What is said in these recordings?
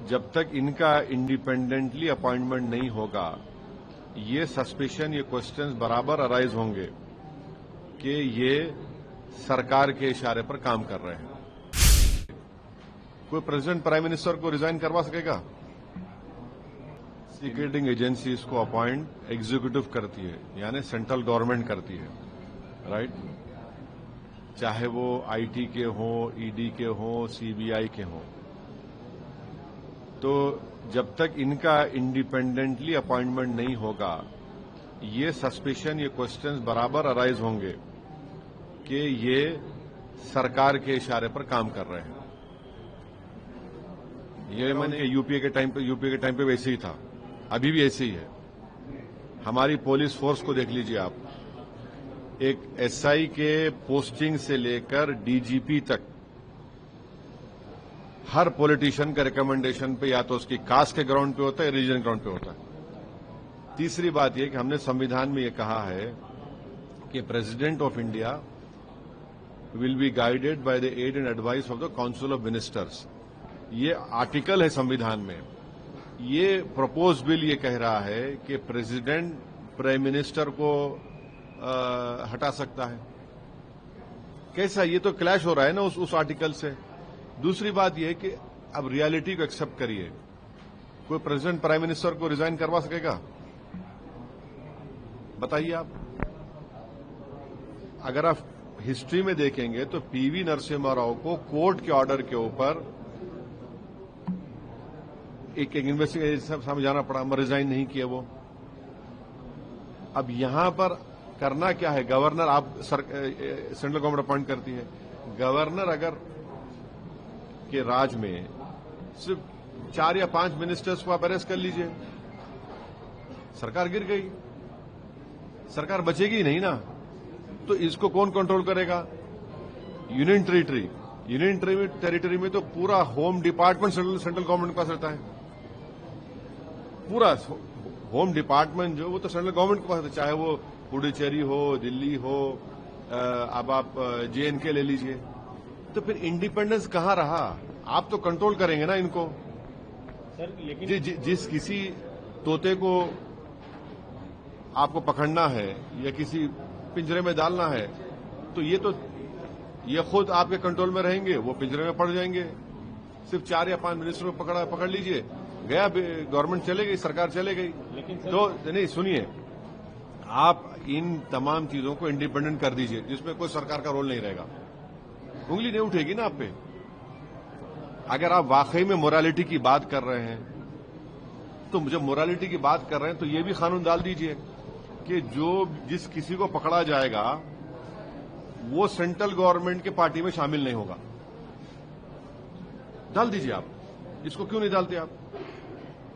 जब तक इनका इंडिपेंडेंटली अपॉइंटमेंट नहीं होगा, ये सस्पिशन, ये क्वेश्चंस बराबर अराइज होंगे कि ये सरकार के इशारे पर काम कर रहे हैं। कोई प्रेसिडेंट प्राइम मिनिस्टर को रिजाइन करवा सकेगा? सीक्रेटिंग एजेंसी इसको अपॉइंट एग्जीक्यूटिव करती है, यानी सेंट्रल गवर्नमेंट करती है, राइट? चाहे वो आईटी के हों, ईडी के हों, सीबीआई के हों। तो जब तक इनका इंडिपेंडेंटली अपॉइंटमेंट नहीं होगा, ये सस्पिशन, ये क्वेश्चंस बराबर अराइज होंगे कि ये सरकार के इशारे पर काम कर रहे हैं। ये मैंने यूपीए के टाइम पे वैसे ही था, अभी भी ऐसे ही है। हमारी पुलिस फोर्स को देख लीजिए आप, एक एसआई के पोस्टिंग से लेकर डीजीपी तक हर पॉलिटिशियन का रिकमेंडेशन पे या तो उसकी कास्ट के ग्राउंड पे होता है, रिलीजन ग्राउंड पे होता है। तीसरी बात यह कि हमने संविधान में यह कहा है कि president of India will be guided by the aid and advice of the council of ministers. ये आर्टिकल है संविधान में। ये प्रपोज बिल ये कह रहा है कि प्रेसिडेंट प्राइम मिनिस्टर को हटा सकता है। कैसा? ये तो क्लैश हो रहा है ना उस आर्टिकल से। दूसरी बात यह कि अब रियलिटी को एक्सेप्ट करिए, कोई प्रेसिडेंट प्राइम मिनिस्टर को रिजाइन करवा सकेगा? बताइए आप। अगर आप हिस्ट्री में देखेंगे तो पीवी नरसिम्हा राव को कोर्ट के ऑर्डर के ऊपर एक इन्वेस्टिगेशन सामने जाना पड़ा, रिजाइन नहीं किए वो। अब यहां पर करना क्या है? गवर्नर, आप सेंट्रल गवर्नमेंट अपॉइंट करती है। गवर्नर अगर के राज में सिर्फ 4 या 5 मिनिस्टर्स को आप अरेस्ट कर लीजिए, सरकार गिर गई, सरकार बचेगी नहीं ना। तो इसको कौन कंट्रोल करेगा? यूनियन टेरिटरी में तो पूरा होम डिपार्टमेंट सेंट्रल गवर्नमेंट के पास रहता है। पूरा होम डिपार्टमेंट जो वो तो सेंट्रल गवर्नमेंट के पास रहता है, चाहे वो पुडुचेरी हो, दिल्ली हो, अब आप जेएनके ले लीजिए। तो फिर इंडिपेंडेंस कहां रहा? आप तो कंट्रोल करेंगे ना इनको। सर लेकिन जिस किसी तोते को आपको पकड़ना है या किसी पिंजरे में डालना है, तो ये खुद आपके कंट्रोल में रहेंगे, वो पिंजरे में पड़ जाएंगे। सिर्फ 4 या 5 मिनिस्टर को पकड़ लीजिए, गया गवर्नमेंट चले गई, सरकार चले गई। तो नहीं, सुनिए, आप इन तमाम चीजों को इंडिपेंडेंट कर दीजिए, जिसमें कोई सरकार का रोल नहीं रहेगा। उंगली नहीं उठेगी ना आप पे। अगर आप वाकई में मोरालिटी की बात कर रहे हैं, तो जब मोरालिटी की बात कर रहे हैं तो ये भी कानून डाल दीजिए कि जिस किसी को पकड़ा जाएगा वो सेंट्रल गवर्नमेंट के पार्टी में शामिल नहीं होगा। डाल दीजिए आप। इसको क्यों नहीं डालते आप?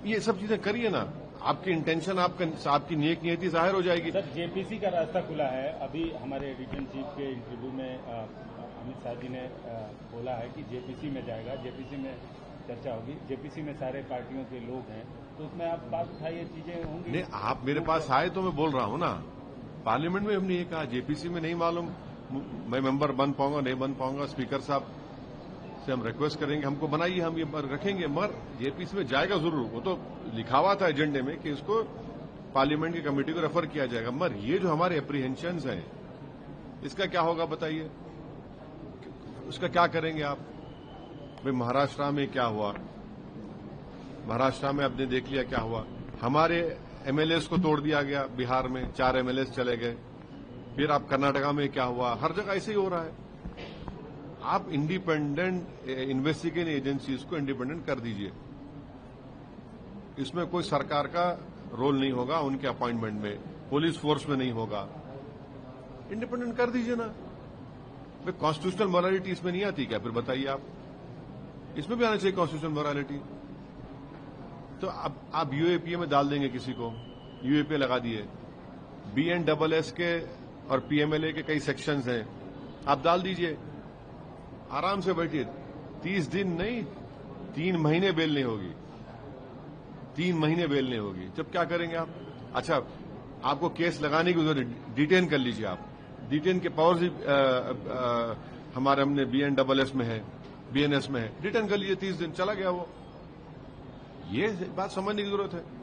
ये सब चीजें करिए ना। आपकी इंटेंशन, आपकी नेक नियति जाहिर हो जाएगी। सर, जेपीसी का रास्ता खुला है। अभी हमारे एडिटर चीफ के इंटरव्यू में अमित शाह जी ने बोला है कि जेपीसी में जाएगा, जेपीसी में चर्चा होगी, जेपीसी में सारे पार्टियों के लोग हैं, तो उसमें आप बात उठाइए, चीजें होंगी। नहीं, आप मेरे पास आए तो मैं बोल रहा हूं ना। पार्लियामेंट में हमने ये कहा, जेपीसी में नहीं मालूम मैं मेंबर बन पाऊंगा नहीं बन पाऊंगा। स्पीकर साहब से हम रिक्वेस्ट करेंगे, हमको बनाइए, हम ये रखेंगे। मगर जेपीसी में जाएगा जरूर। वो तो लिखा हुआ था एजेंडे में कि इसको पार्लियामेंट की कमेटी को रेफर किया जाएगा। मगर ये जो हमारे एप्रीहेंशंस हैं, इसका क्या होगा बताइए? उसका क्या करेंगे आप? भाई महाराष्ट्र में क्या हुआ? महाराष्ट्र में आपने देख लिया क्या हुआ। हमारे एमएलएस को तोड़ दिया गया। बिहार में 4 एमएलएस चले गए। फिर आप कर्नाटका में क्या हुआ? हर जगह ऐसे ही हो रहा है। आप इंडिपेंडेंट इन्वेस्टिगेटिंग एजेंसीज को इंडिपेंडेंट कर दीजिए। इसमें कोई सरकार का रोल नहीं होगा उनके अपॉइंटमेंट में, पुलिस फोर्स में नहीं होगा। इंडिपेंडेंट कर दीजिए ना। भाई कॉन्स्टिट्यूशनल मोरालिटी इसमें नहीं आती क्या? फिर बताइए आप। इसमें भी आना चाहिए कॉन्स्टिट्यूशनल मोरालिटी। तो अब आप यूएपीए में डाल देंगे किसी को, यूएपीए लगा दिए। बीएनडबलएस के और पीएमएलए के कई सेक्शंस हैं, आप डाल दीजिए। आराम से बैठिए। 30 दिन नहीं, 3 महीने बेल नहीं होगी। 3 महीने बेल नहीं होगी। जब क्या करेंगे आप? अच्छा, आपको केस लगाने की जरूरत, डिटेन कर लीजिए आप। डिटेन के पावर्स हमने बीएनडबलएस में है, बीएनएस में है। डिटेन कर लीजिए, 30 दिन चला गया वो। ये बात समझने की जरूरत है।